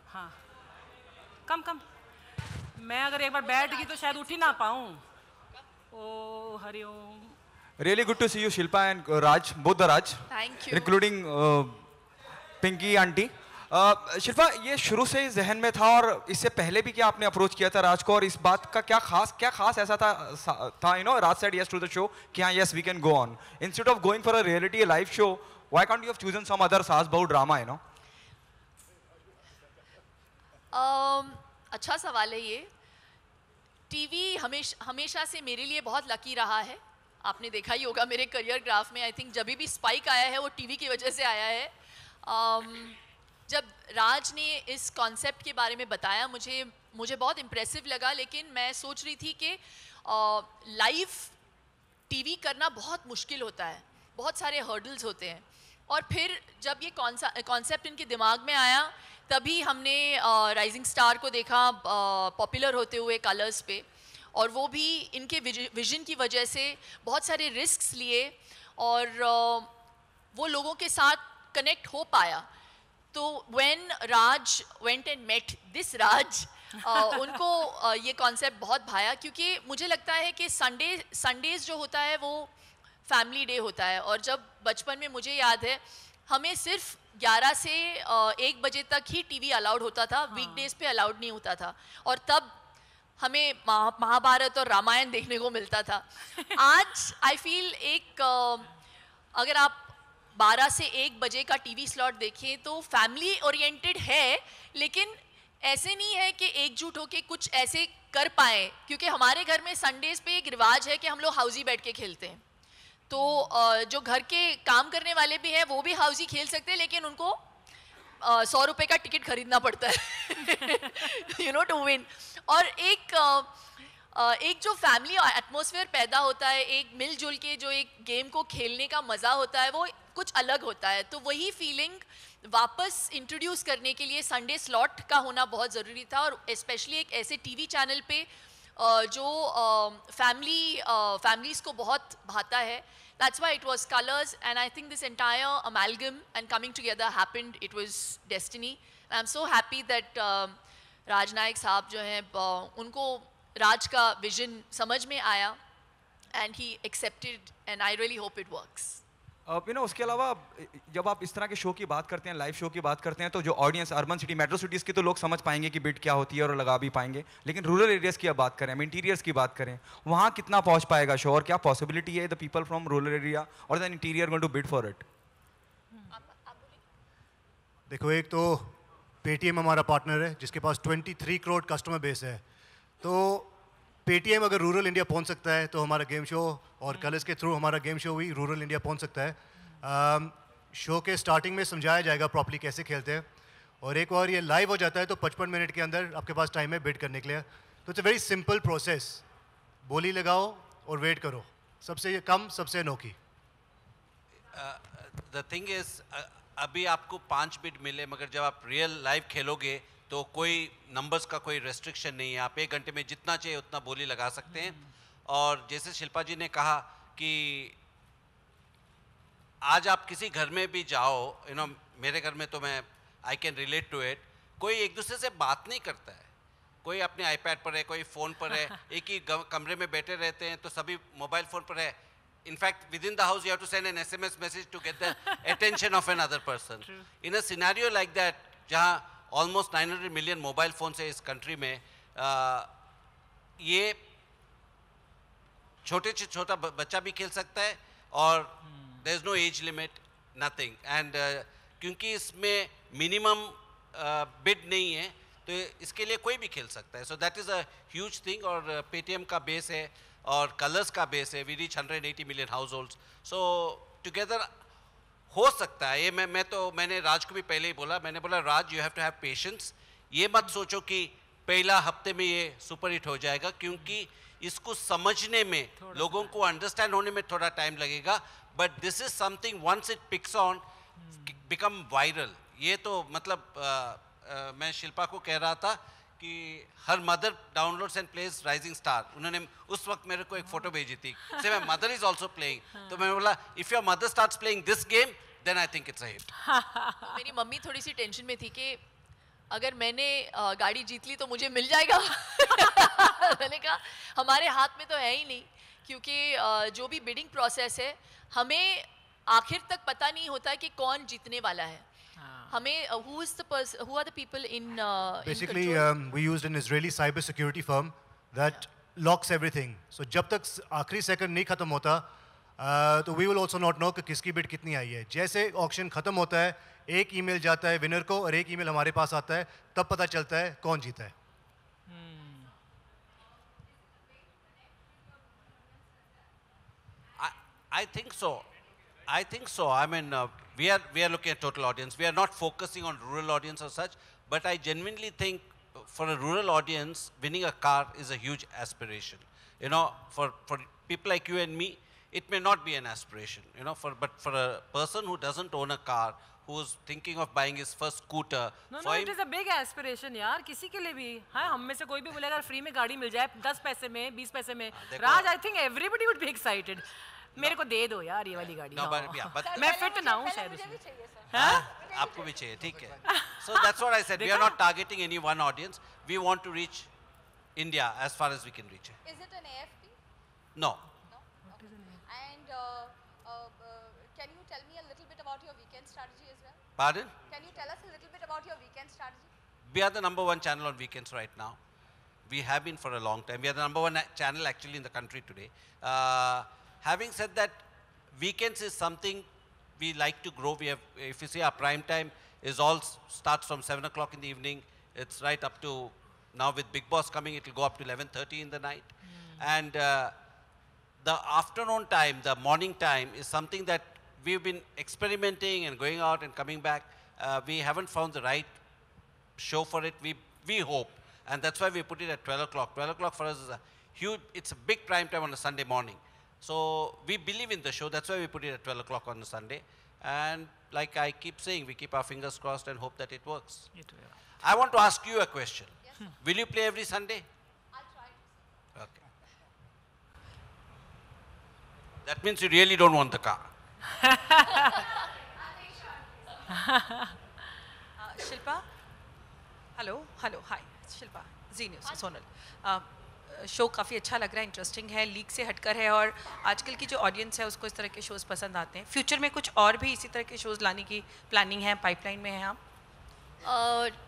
हाँ कम मैं अगर एक बार बैठ गई तो शायद उठ ही ना पाऊँ। ओ Hariom. Really good to see you, Shilpa and Raj, both the Raj. Thank you. Including Pinky aunty. Shilpa, ये शुरू से ही जहन में था और इससे पहले भी क्या आपने अप्रोच किया था राज को, और इस बात का क्या खास ऐसा था you know Raj said yes to the show कि हाँ yes we can go on instead of going for a reality live show, why can't you have chosen some other सास बहू ड्रामा, you know? अच्छा सवाल है ये। TV हमेशा से मेरे लिए बहुत लकी रहा है। आपने देखा ही होगा मेरे करियर ग्राफ में, आई थिंक जब भी स्पाइक आया है वो टीवी की वजह से आया है। जब राज ने इस कॉन्सेप्ट के बारे में बताया मुझे बहुत इम्प्रेसिव लगा, लेकिन मैं सोच रही थी कि लाइव टीवी करना बहुत मुश्किल होता है, बहुत सारे हर्डल्स होते हैं। और फिर जब ये कॉन्सेप्ट इनके दिमाग में आया तभी हमने राइजिंग स्टार को देखा पॉपुलर होते हुए कलर्स पे, और वो भी इनके विजन की वजह से बहुत सारे रिस्क्स लिए और वो लोगों के साथ कनेक्ट हो पाया। तो when Raj went and met this Raj, उनको ये कॉन्सेप्ट बहुत भाया, क्योंकि मुझे लगता है कि संडेज जो होता है वो फैमिली डे होता है। और जब बचपन में मुझे याद है हमें सिर्फ 11 से 1 बजे तक ही टीवी अलाउड होता था, वीकडेज पे अलाउड नहीं होता था, और तब हमें महाभारत और रामायण देखने को मिलता था। आज आई फील अगर आप 12 से 1 बजे का टीवी स्लॉट देखें तो फैमिली ओरिएंटेड है, लेकिन ऐसे नहीं है कि एकजुट होके कुछ ऐसे कर पाए, क्योंकि हमारे घर में संडेज पे एक रिवाज है कि हम लोग हाउसी बैठ के खेलते हैं। तो जो घर के काम करने वाले भी हैं वो भी हाउसी खेल सकते हैं, लेकिन उनको 100 रुपये का टिकट खरीदना पड़ता है यू नो टू विन। और एक जो फैमिली एटमॉस्फेयर पैदा होता है, एक मिलजुल के जो एक गेम को खेलने का मज़ा होता है, वो कुछ अलग होता है। तो वही फीलिंग वापस इंट्रोड्यूस करने के लिए संडे स्लॉट का होना बहुत ज़रूरी था, और स्पेशली एक ऐसे टीवी चैनल पे जो फैमिलीज़ को बहुत भाता है। That's why it was Colors, and I think this entire amalgam and coming together happened. It was destiny. And I'm so happy that राज नायक साहब जो हैं उनको राज का विजन समझ में आया, and he accepted, and I really hope it works. You know उसके अलावा जब आप इस तरह के शो की बात करते हैं, लाइव शो की बात करते हैं, तो जो audience urban city metro cities की तो लोग समझ पाएंगे कि बिट क्या होती है और लगा भी पाएंगे, लेकिन रूरल एरियाज़ की अब बात करें, हम इंटीरियर्स की बात करें, वहाँ कितना पहुँच पाएगा शो, और क्या पॉसिबिलिटी है the people from rural area और the interior going to bid for it? देखो, एक तो पेटीएम हमारा पार्टनर है जिसके पास 23 करोड़ कस्टमर बेस है, तो पेटीएम अगर रूरल इंडिया पहुंच सकता है तो हमारा गेम शो और कलर्स के थ्रू हमारा गेम शो भी रूरल इंडिया पहुंच सकता है। शो के स्टार्टिंग में समझाया जाएगा प्रॉपर्ली कैसे खेलते हैं, और एक बार ये लाइव हो जाता है तो 55 मिनट के अंदर आपके पास टाइम है बिड करने के लिए। तो it's a very simple process, बोली लगाओ और वेट करो, सबसे कम सबसे अनोखी। द थिंग इज अभी आपको 5 बिड मिले, मगर जब आप रियल लाइव खेलोगे तो कोई नंबर्स का कोई रेस्ट्रिक्शन नहीं है, आप 1 घंटे में जितना चाहिए उतना बोली लगा सकते हैं। और जैसे शिल्पा जी ने कहा कि आज आप किसी घर में भी जाओ, यू नो मेरे घर में तो मैं I can relate to it, कोई एक दूसरे से बात नहीं करता है, कोई अपने आईपैड पर है, कोई फ़ोन पर है, एक ही कमरे में बैठे रहते हैं तो सभी मोबाइल फ़ोन पर है। In fact with in the house you have to send an SMS message to get the attention of an other person. In a scenario like that जहाँ ऑलमोस्ट 900 मिलियन मोबाइल फ़ोन्स है इस country में, ये छोटे से छोटा बच्चा भी खेल सकता है और there is no age limit, nothing. And क्योंकि इसमें मिनिमम बिड नहीं है तो इसके लिए कोई भी खेल सकता है। So that is a huge thing. और पेटीएम का बेस है और कलर्स का बेस है, we reach 180 million households. So together हो सकता है ये। मैंने राज को भी पहले ही बोला, मैंने बोला Raj you have to have patience. ये मत सोचो कि पहला हफ्ते में ये सुपर हिट हो जाएगा, क्योंकि इसको समझने में, लोगों को अंडरस्टैंड होने में थोड़ा टाइम लगेगा। But this is something once it picks on become viral. ये तो मतलब मैं शिल्पा को कह रहा था कि हर mother downloads and plays Rising Star. उन्होंने उस वक्त मेरे को एक फोटो भेजी थी, say my mother is also playing. तो मैंने बोला if your mother starts playing this game then I think it's a hit. मेरी मम्मी थोड़ी सी टेंशन में थी कि अगर मैंने गाड़ी जीत ली तो मुझे मिल जाएगा। मैंने कहा हमारे हाथ में तो है ही नहीं, क्योंकि जो भी बिडिंग प्रोसेस है हमें आखिर तक पता नहीं होता कि कौन जीतने वाला है। हमें who are the people in basically in we used an Israeli cyber security firm that locks everything. So जब तक आखिरी सेकंड नहीं खत्म होता तो we will also not know कि किसकी बिड कितनी आई है। जैसे ऑक्शन खत्म होता है एक ईमेल जाता है विनर को और एक ईमेल हमारे पास आता है, तब पता चलता है कौन जीता है। I think so. I think so. I mean, we are looking at total audience. We are not focusing on rural audience or such. But I genuinely think for a rural audience, winning a car is a huge aspiration. You know, for people like you and me, it may not be an aspiration. You know, but for a person who doesn't own a car, who's thinking of buying his first scooter, no, it is a big aspiration यार, किसी के लिए भी। हाँ, हम में से कोई भी बोलेगा फ्री में गाड़ी मिल जाए 10 पैसे में, 20 पैसे में, राज I think everybody would be excited. मेरे को दे दो यार ये वाली गाड़ी। मैं फिट ना हूँ शायद उसमें। आपको भी चाहिए, ठीक है। So that's what I said. We are not targeting any one audience. We want to reach India as far as we can reach it. Is it an AFP? No. Okay. And can you tell me a little bit about your weekend strategy as well? Pardon? Can you tell us a little bit about your weekend strategy? We are the #1 channel on weekends right now. We have been for a long time. We are the #1 channel actually in the country today. Having said that, weekends is something we like to grow. We have, if you see, our prime time is all starts from 7 o'clock in the evening. It's right up to now with Big Boss coming, it will go up to 11:30 in the night. And the afternoon time, the morning time is something that we've been experimenting and going out and coming back. We haven't found the right show for it. We hope, and that's why we put it at 12 o'clock. 12 o'clock for us is a huge, it's a big prime time on a Sunday morning. So we believe in the show, that's why we put it at 12 o'clock on a Sunday. And like I keep saying, we keep our fingers crossed and hope that it works. I want to ask you a question. Yes. Will you play every Sunday? I'll try. Okay. That means you really don't want the car. Shilpa? Hello, hi. Shilpa, Z News, Sonal. Show काफ़ी अच्छा लग रहा है, interesting है, leak से हटकर है और आजकल की जो ऑडियंस है उसको इस तरह के शोज़ पसंद आते हैं। फ्यूचर में कुछ और भी इसी तरह के शोज़ लाने की प्लानिंग है, पाइपलाइन में है आप?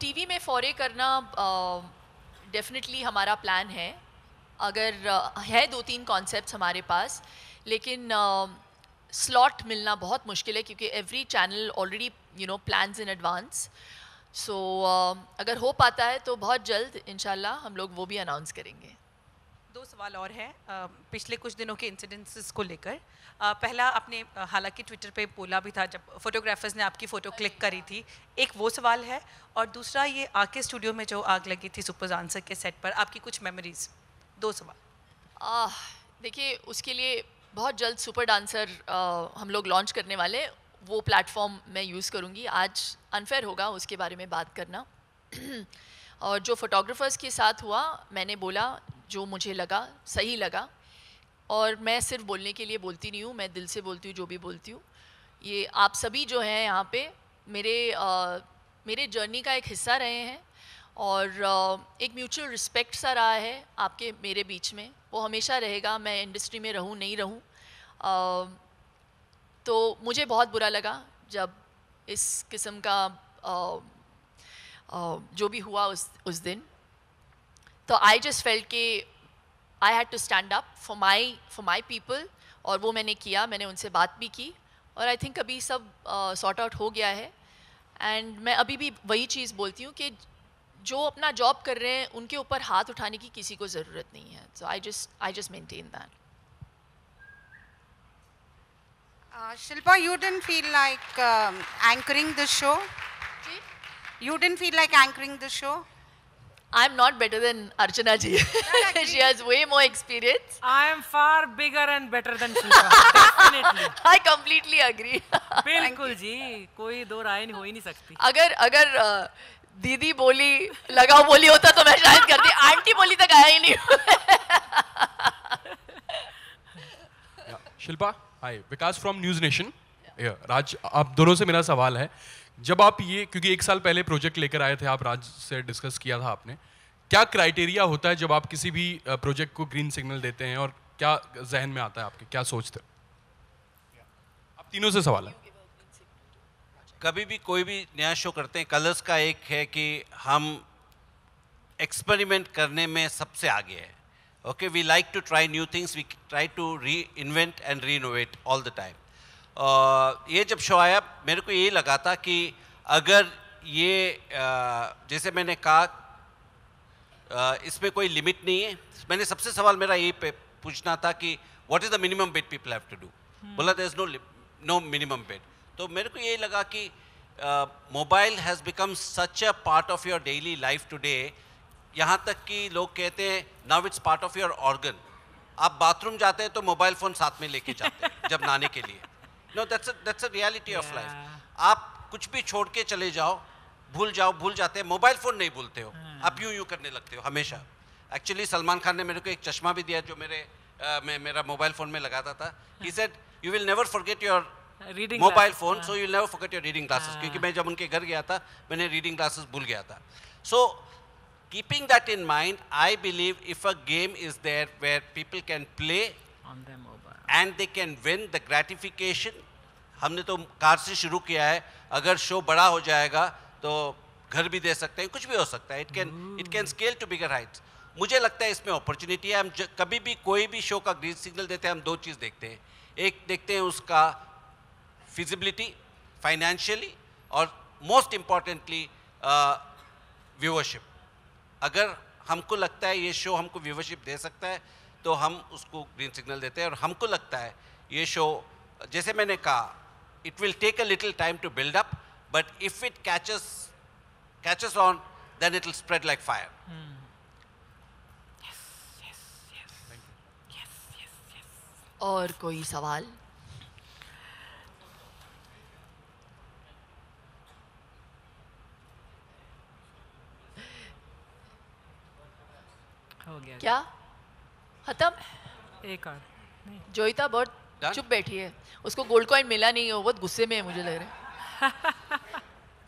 टीवी में फॉरे करना डेफिनेटली हमारा प्लान है। अगर है 2-3 कॉन्सेप्ट्स हमारे पास, लेकिन स्लॉट मिलना बहुत मुश्किल है क्योंकि every channel already plans in advance. So अगर हो पाता है तो बहुत जल्द इंशाल्लाह हम लोग वो भी अनाउंस करेंगे। 2 सवाल और हैं पिछले कुछ दिनों के इंसिडेंट्स को लेकर। पहला, आपने हालांकि ट्विटर पे बोला भी था जब फोटोग्राफर्स ने आपकी फ़ोटो क्लिक करी थी, एक वो सवाल है, और दूसरा ये आके स्टूडियो में जो आग लगी थी सुपर डांसर के सेट पर, आपकी कुछ मेमोरीज। 2 सवाल। देखिए, उसके लिए बहुत जल्द सुपर डांसर हम लोग लॉन्च करने वाले, वो प्लेटफॉर्म मैं यूज़ करूँगी। आज अनफेयर होगा उसके बारे में बात करना। और जो फोटोग्राफर्स के साथ हुआ, मैंने बोला जो मुझे लगा, सही लगा, और मैं सिर्फ बोलने के लिए बोलती नहीं हूँ, मैं दिल से बोलती हूँ जो भी बोलती हूँ। ये आप सभी जो हैं यहाँ पे मेरे जर्नी का एक हिस्सा रहे हैं, और एक म्यूचुअल रिस्पेक्ट सा रहा है आपके मेरे बीच में, वो हमेशा रहेगा। मैं इंडस्ट्री में रहूँ नहीं रहूँ, तो मुझे बहुत बुरा लगा जब इस किस्म का जो भी हुआ उस दिन, तो आई जस्ट फेल्ट कि I had to stand up for my people, और वो मैंने किया, मैंने उनसे बात भी की, और आई थिंक अभी सब सॉर्ट आउट हो गया है। एंड मैं अभी भी वही चीज़ बोलती हूँ कि जो अपना जॉब कर रहे हैं उनके ऊपर हाथ उठाने की किसी को ज़रूरत नहीं है। So I just maintain that. Shilpa, you didn't feel like anchoring the show? You didn't feel like anchoring the show? I'm not better than Archana ji. She has way more experience. I am far bigger and better than Shilpa. Definitely. I completely agree. बिल्कुल जी, कोई दो राय हो ही नहीं सकती। अगर दीदी बोली लगाओ बोली होता तो मैं शायद करती, आंटी बोली तक आया ही नहीं। शिल्पा, हाय, विकास फ्रॉम न्यूज़ नेशन। राज, आप दोनों से मेरा सवाल है, जब आप ये, क्योंकि 1 साल पहले प्रोजेक्ट लेकर आए थे, आप राज से डिस्कस किया था आपने, क्या क्राइटेरिया होता है जब आप किसी भी प्रोजेक्ट को ग्रीन सिग्नल देते हैं, और क्या जहन में आता है आपके, क्या सोचते हैं? आप तीनों से सवाल है। कभी भी कोई भी नया शो करते हैं, कलर्स का एक है कि हम एक्सपेरिमेंट करने में सबसे आगे है। Okay, we like to try new things, we try to reinvent and reinnovate all the time. ये जब शो आया मेरे को ये लगा था कि अगर ये जैसे मैंने कहा इसमें कोई लिमिट नहीं है। मैंने सबसे सवाल मेरा ये पूछना था कि what is the minimum bid people have to do. बोला there is no minimum bid. तो मेरे को ये लगा कि mobile has become such a part of your daily life today, यहाँ तक कि लोग कहते हैं now it's part of your organ. आप बाथरूम जाते हैं तो मोबाइल फ़ोन साथ में लेके जाते हैं जब नहाने के लिए। No, that's a reality of life. आप कुछ भी छोड़ के चले जाओ, भूल जाते हैं, मोबाइल फ़ोन नहीं भूलते हो, आप यूं करने लगते हो हमेशा। एक्चुअली सलमान खान ने मेरे को एक चश्मा भी दिया जो मेरा मोबाइल फ़ोन में लगाता था। He said you will never forget your mobile phone, so you will never forget your reading glasses. क्योंकि मैं जब उनके घर गया था मैंने रीडिंग ग्लासेस भूल गया था। सो keeping that in mind, I believe if a game is there where people can play on their mobile and they can win the gratification, हमने तो कार से शुरू किया है, अगर शो बड़ा हो जाएगा तो घर भी दे सकते हैं, कुछ भी हो सकता है। it can scale to bigger heights। मुझे लगता है इसमें अपॉर्चुनिटी है। हम कभी भी कोई भी शो का ग्रीन सिग्नल देते हैं, हम 2 चीज़ देखते हैं। एक देखते हैं उसका फिजिबिलिटी फाइनेंशियली, और मोस्ट इम्पॉर्टेंटली व्यूअरशिप। अगर हमको लगता है ये शो हमको व्यूवरशिप दे सकता है तो हम उसको ग्रीन सिग्नल देते हैं। और हमको लगता है ये शो, जैसे मैंने कहा, it will take a little time to build up, but if it catches on then it will spread like fire. और कोई सवाल? हो गया क्या खत्म? एक और जोईता बहुत चुप बैठी है, उसको गोल्ड कॉइन मिला नहीं है, वो बहुत गुस्से में है मुझे लग रहा है।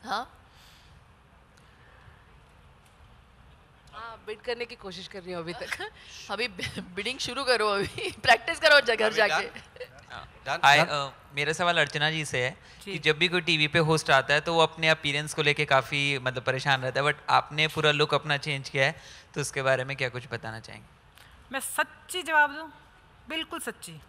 हाँ, बिड करने की कोशिश कर रही हूँ अभी तक। अभी बिडिंग शुरू करो, अभी प्रैक्टिस करो घर जाके। हाय, मेरा सवाल अर्चना जी से है कि जब भी कोई टीवी पे होस्ट आता है तो वो अपने अपीयरेंस को लेके काफ़ी मतलब परेशान रहता है, बट आपने पूरा लुक अपना चेंज किया है, तो उसके बारे में क्या कुछ बताना चाहेंगे? मैं सच्ची जवाब दूं, बिल्कुल सच्ची।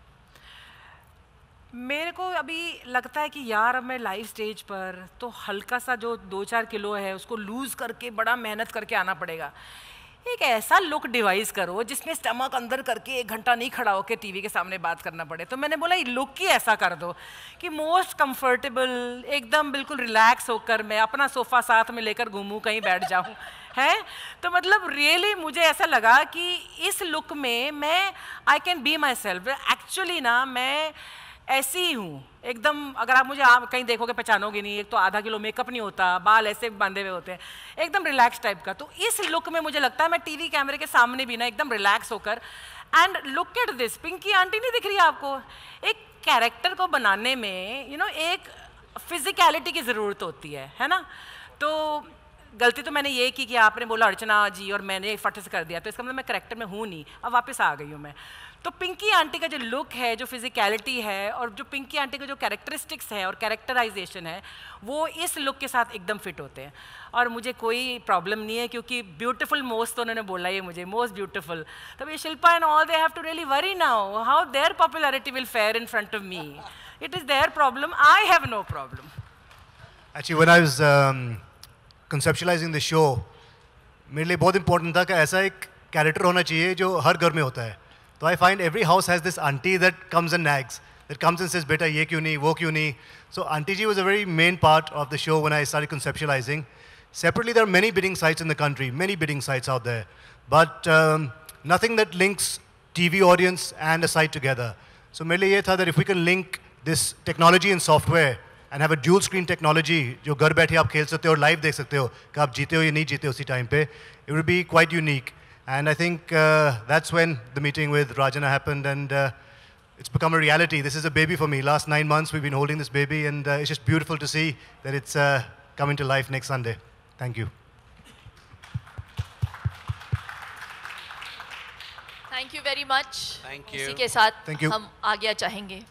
मेरे को अभी लगता है कि यार अब मैं लाइव स्टेज पर तो हल्का सा जो 2-4 किलो है उसको लूज़ करके बड़ा मेहनत करके आना पड़ेगा। एक ऐसा लुक डिवाइस करो जिसमें स्टमक अंदर करके 1 घंटा नहीं खड़ा होकर टीवी के सामने बात करना पड़े। तो मैंने बोला ये लुक ही ऐसा कर दो कि मोस्ट कंफर्टेबल, एकदम बिल्कुल रिलैक्स होकर मैं अपना सोफ़ा साथ में लेकर घूमूं, कहीं बैठ जाऊं, है। तो मतलब रियली मुझे ऐसा लगा कि इस लुक में मैं I can be my self. Actually ना मैं ऐसी ही हूँ एकदम। अगर आप मुझे कहीं देखोगे पहचानोगे नहीं। एक तो आधा किलो मेकअप नहीं होता, बाल ऐसे बांधे हुए होते हैं, एकदम रिलैक्स टाइप का। तो इस लुक में मुझे लगता है मैं टीवी कैमरे के सामने भी ना एकदम रिलैक्स होकर, and look at this, Pinky aunty नहीं दिख रही है आपको? एक कैरेक्टर को बनाने में एक फिजिकलिटी की ज़रूरत होती है ना। तो गलती तो मैंने ये की कि आपने बोला अर्चना जी और मैंने फट से कर दिया, तो इसका मतलब मैं कैरेक्टर में हूँ नहीं, अब वापस आ गई हूँ मैं। तो पिंकी आंटी का जो लुक है, जो फिजिकलिटी है और जो पिंकी आंटी का जो कैरेक्टरिस्टिक्स है और कैरेक्टराइजेशन है वो इस लुक के साथ एकदम फिट होते हैं और मुझे कोई प्रॉब्लम नहीं है क्योंकि ब्यूटीफुल मोस्ट तो उन्होंने बोला ही मुझे, मोस्ट ब्यूटीफुल। तब ये Shilpa and all they have to really worry now how their popularity will fare in front of me. It is their problem, I have no problem. Actually, when I was conceptualizing the show, मेरे लिए बहुत important था कि ऐसा एक character होना चाहिए जो हर घर में होता है। तो I find every house has this auntie that comes and nags, that comes and says, बेटा ये क्यों नहीं, वो क्यों नहीं। So Auntie Ji was a very main part of the show when I started conceptualizing. Separately, there are many bidding sites in the country, many bidding sites out there, but nothing that links TV audience and a site together. So मेरे लिए ये था that if we can link this technology and software and have a dual screen technology जो घर बैठे आप खेल सकते हो और लाइव देख सकते हो कि आप जीते हो या नहीं जीते उसी टाइम पे, it would be quite unique. And I think that's when the meeting with Rajana happened, and it's become a reality. This is a baby for me. Last 9 months we've been holding this baby, and it's just beautiful to see that it's coming to life next Sunday. Thank you. Thank you very much. Thank you. इसी के साथ Thank you. हम आगे चाहेंगे।